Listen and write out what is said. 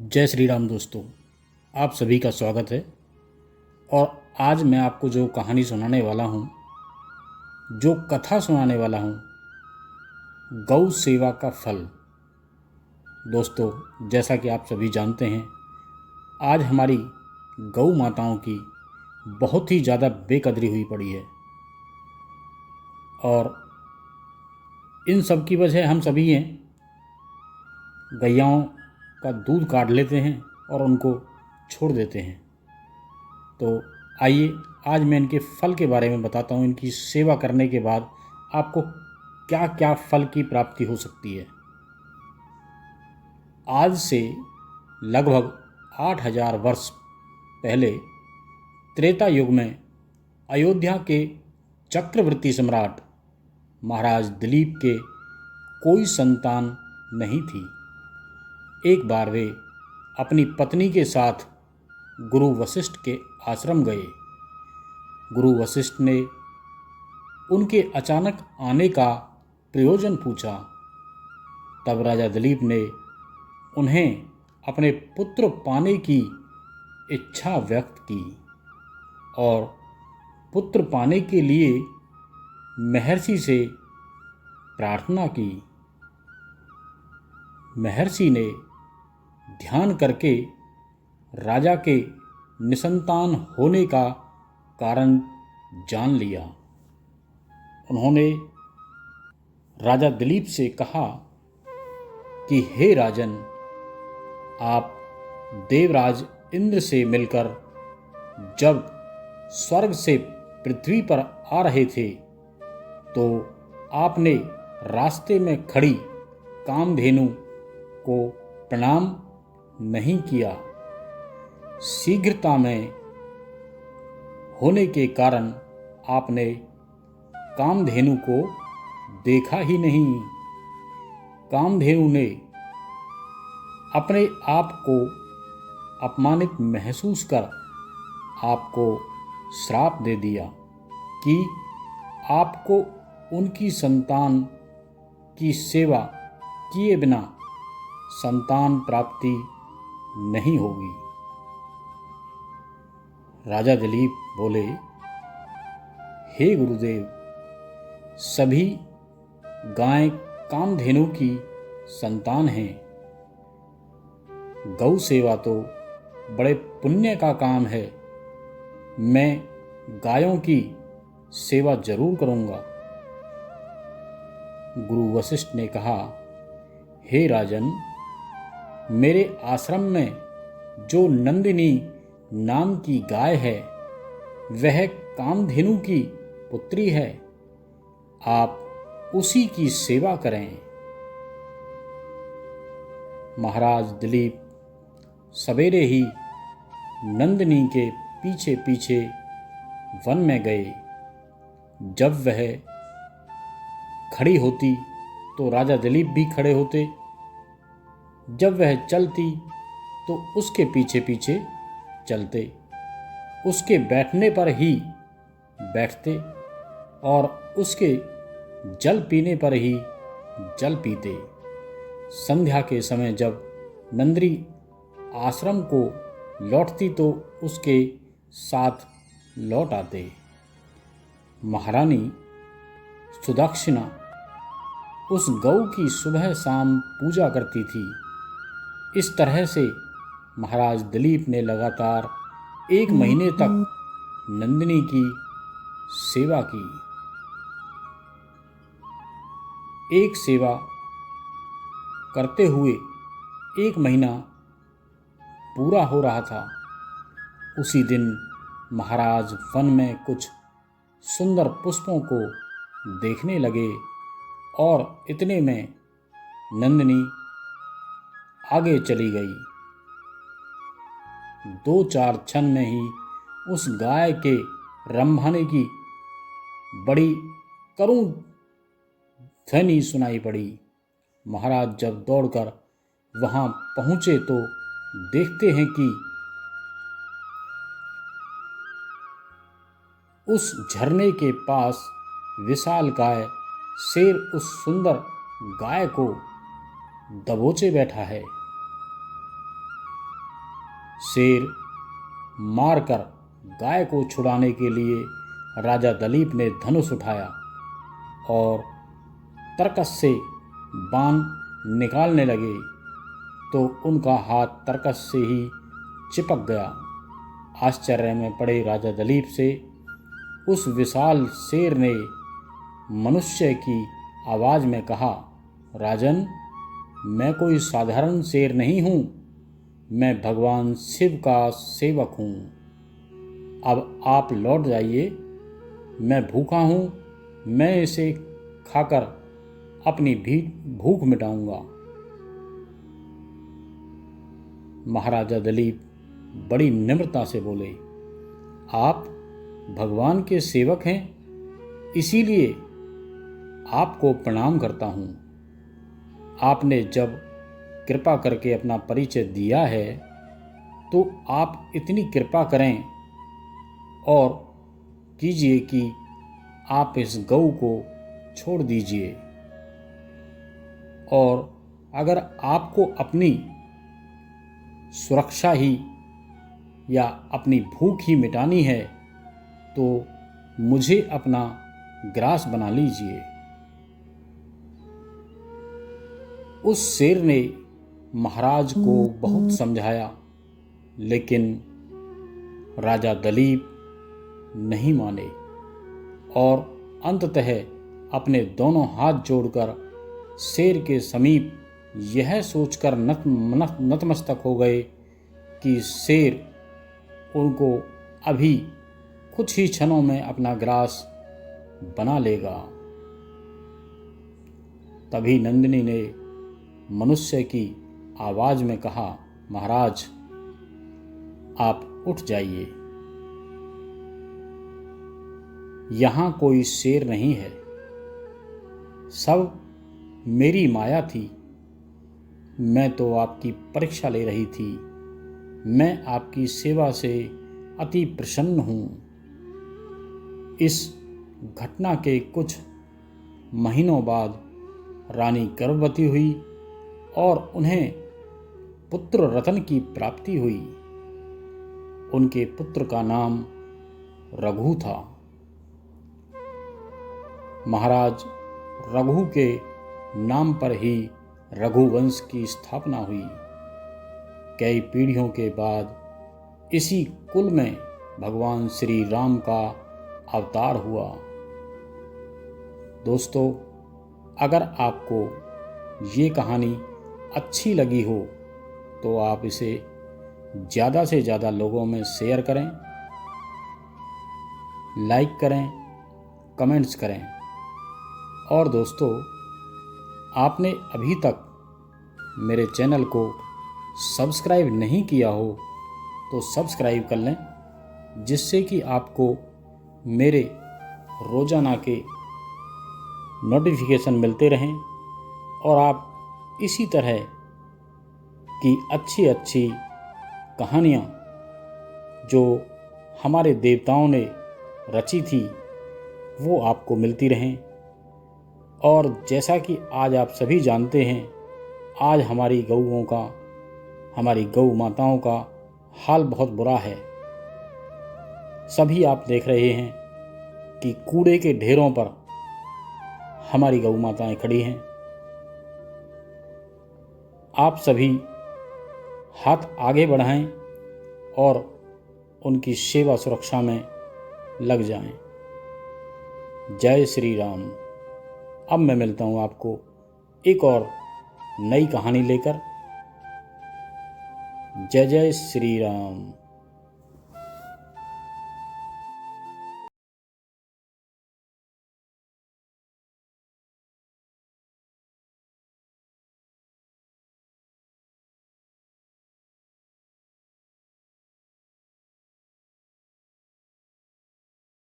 जय श्री राम दोस्तों, आप सभी का स्वागत है। और आज मैं आपको जो कहानी सुनाने वाला हूँ, जो कथा सुनाने वाला हूँ, गौ सेवा का फल। दोस्तों, जैसा कि आप सभी जानते हैं, आज हमारी गौ माताओं की बहुत ही ज़्यादा बेकदरी हुई पड़ी है और इन सब की वजह हम सभी हैं। गैयाओं का दूध काट लेते हैं और उनको छोड़ देते हैं। तो आइए आज मैं इनके फल के बारे में बताता हूँ। इनकी सेवा करने के बाद आपको क्या क्या फल की प्राप्ति हो सकती है। आज से लगभग 8000 वर्ष पहले त्रेता युग में अयोध्या के चक्रवर्ती सम्राट महाराज दिलीप के कोई संतान नहीं थी। एक बार वे अपनी पत्नी के साथ गुरु वशिष्ठ के आश्रम गए। गुरु वशिष्ठ ने उनके अचानक आने का प्रयोजन पूछा। तब राजा दिलीप ने उन्हें अपने पुत्र पाने की इच्छा व्यक्त की और पुत्र पाने के लिए महर्षि से प्रार्थना की। महर्षि ने ध्यान करके राजा के निसंतान होने का कारण जान लिया। उन्होंने राजा दिलीप से कहा कि हे राजन, आप देवराज इंद्र से मिलकर जब स्वर्ग से पृथ्वी पर आ रहे थे तो आपने रास्ते में खड़ी कामधेनु को प्रणाम नहीं किया। शीघ्रता में होने के कारण आपने कामधेनु को देखा ही नहीं। कामधेनु ने अपने आप को अपमानित महसूस कर आपको श्राप दे दिया कि आपको उनकी संतान की सेवा किए बिना संतान प्राप्ति नहीं होगी। राजा दिलीप बोले, हे गुरुदेव, सभी गाय कामधेनु की संतान हैं। गौ सेवा तो बड़े पुण्य का काम है। मैं गायों की सेवा जरूर करूंगा। गुरु वशिष्ठ ने कहा, हे राजन, मेरे आश्रम में जो नंदिनी नाम की गाय है वह कामधेनु की पुत्री है। आप उसी की सेवा करें। महाराज दिलीप सवेरे ही नंदिनी के पीछे पीछे वन में गए। जब वह खड़ी होती तो राजा दिलीप भी खड़े होते। जब वह चलती तो उसके पीछे पीछे चलते। उसके बैठने पर ही बैठते और उसके जल पीने पर ही जल पीते। संध्या के समय जब नंदी आश्रम को लौटती तो उसके साथ लौट आते। महारानी सुदक्षिणा उस गौ की सुबह शाम पूजा करती थी। इस तरह से महाराज दिलीप ने लगातार 1 महीने तक नंदिनी की सेवा की। एक सेवा करते हुए 1 महीना पूरा हो रहा था। उसी दिन महाराज वन में कुछ सुंदर पुष्पों को देखने लगे और इतने में नंदिनी आगे चली गई। 2-4 क्षण में ही उस गाय के रंभाने की बड़ी करुण ध्वनि सुनाई पड़ी। महाराज जब दौड़कर वहां पहुंचे तो देखते हैं कि उस झरने के पास विशालकाय शेर उस सुंदर गाय को दबोचे बैठा है। शेर मारकर गाय को छुड़ाने के लिए राजा दलीप ने धनुष उठाया और तरकस से बाण निकालने लगे तो उनका हाथ तरकस से ही चिपक गया। आश्चर्य में पड़े राजा दलीप से उस विशाल शेर ने मनुष्य की आवाज़ में कहा, राजन, मैं कोई साधारण शेर नहीं हूँ, मैं भगवान शिव का सेवक हूँ। अब आप लौट जाइए, मैं भूखा हूँ, मैं इसे खाकर अपनी भी भूख मिटाऊंगा। महाराजा दलीप बड़ी निम्रता से बोले, आप भगवान के सेवक हैं, इसीलिए आपको प्रणाम करता हूँ। आपने जब कृपा करके अपना परिचय दिया है तो आप इतनी कृपा करें और कीजिए कि आप इस गऊ को छोड़ दीजिए, और अगर आपको अपनी सुरक्षा ही या अपनी भूख ही मिटानी है तो मुझे अपना ग्रास बना लीजिए। उस शेर ने महाराज को बहुत समझाया, लेकिन राजा दलीप नहीं माने और अंततः अपने दोनों हाथ जोड़कर शेर के समीप यह सोचकर नतमस्तक हो गए कि शेर उनको अभी कुछ ही क्षणों में अपना ग्रास बना लेगा। तभी नंदिनी ने मनुष्य की आवाज में कहा, महाराज, आप उठ जाइए, यहाँ कोई शेर नहीं है, सब मेरी माया थी। मैं तो आपकी परीक्षा ले रही थी। मैं आपकी सेवा से अति प्रसन्न हूँ। इस घटना के कुछ महीनों बाद रानी गर्भवती हुई और उन्हें पुत्र रतन की प्राप्ति हुई। उनके पुत्र का नाम रघु था। महाराज रघु के नाम पर ही रघुवंश की स्थापना हुई। कई पीढ़ियों के बाद इसी कुल में भगवान श्री राम का अवतार हुआ। दोस्तों, अगर आपको ये कहानी अच्छी लगी हो तो आप इसे ज़्यादा से ज़्यादा लोगों में शेयर करें, लाइक करें, कमेंट्स करें। और दोस्तों, आपने अभी तक मेरे चैनल को सब्सक्राइब नहीं किया हो तो सब्सक्राइब कर लें, जिससे कि आपको मेरे रोज़ाना के नोटिफिकेशन मिलते रहें और आप इसी तरह की अच्छी अच्छी कहानियाँ जो हमारे देवताओं ने रची थी वो आपको मिलती रहें। और जैसा कि आज आप सभी जानते हैं, आज हमारी गऊओं का, हमारी गौ माताओं का हाल बहुत बुरा है। सभी आप देख रहे हैं कि कूड़े के ढेरों पर हमारी गौ माताएं खड़ी हैं। आप सभी हाथ आगे बढ़ाएं और उनकी सेवा सुरक्षा में लग जाएं। जय श्री राम। अब मैं मिलता हूँ आपको एक और नई कहानी लेकर। जय जय श्री राम।